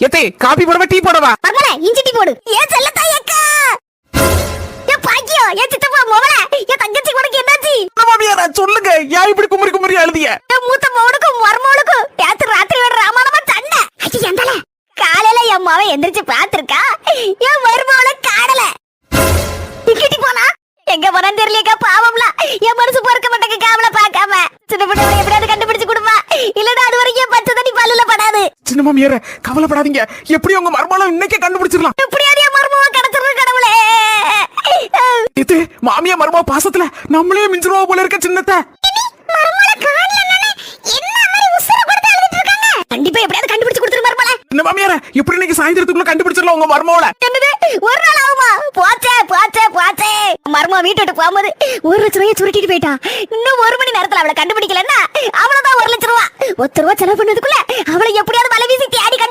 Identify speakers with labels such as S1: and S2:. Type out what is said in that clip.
S1: எத்தே காபி போடவா டீ போடவா?
S2: மர்மல இஞ்சி டீ போடு. ஏன் செல்லத்தாய் அக்கா? ஏன் பாக்கியோ? ஏன் சித்தப்பா மோவல? ஏன் தங்கச்சி உனக்கு என்னாச்சு?
S1: மாமியாரா சொல்லுங்க, ஏன் இப்படி குமரி குமரி அழுதிய?
S2: ஏன் மூத்த மவனுக்கும் மர்மவனுக்கும் நேத்து ராத்திரி ஒரு ராமாயணமா சண்டை. ஐயா எந்தல? காலையில என் மாவன் எந்திரிச்சு பாத்துருக்கா. என் மர்மவள காணல. டிக்கெட்டி போனா எங்க போறான்னு தெரியலையக்கா, பாவம்ல. என் மனசு பொறுக்க மாட்டேங்க அவள பார்க்காம. சின்ன பிள்ளை எப்படியாவது கண்டுபிடிச்சு கொடுப்பா, இல்லன்னா அது வரைக்கும் பச்சை தண்ணி பல்லுல படாது.
S1: சின்ன மாமியார கவலைப்படாதீங்க, எப்படி உங்க மர்மம் இன்னைக்கே கண்டுபிடிச்சிடலாம்.
S2: எப்படியாவது என் மர்மவ கடத்துறது கடவுளே.
S1: இது மாமியா மர்ம பாசத்துல நம்மளே மிஞ்சிருவா போல இருக்க சின்னத்தை.
S2: மர்மவள காணலன்னு என்ன மாதிரி உசுர கொடுத்து அழுதுட்டு இருக்காங்க. கண்டிப்பா எப்படியாவது கண்டுபிடிச்சு கொடுத்துரு மர்மவள.
S1: சின்ன மாமியார எப்படி இன்னைக்கு சாயந்தரத்துக்குள்ள கண்டுபிடிச்சிடலாம் உங்க மர்மவள.
S2: என்னது ஒரு நாள் ஆகுமா? போச்சே போச்சே போச்சே. மர்மவ வீட்டு விட்டு போகும்போது 1 லட்சம் ரூபாய் சுருட்டிட்டு போயிட்டான். இன்னும் 1 மணி நேரத்துல அவளை கண்டுபிடிக்கலன்னா அவ்வளவுதான் 1 லட்சம் ரூபாய். 1 ரூபாய் செலவு பண்ணதுக்குள்ள அவளை எப்படியாவது வலை வீசி தேடி கண்டுபிடி.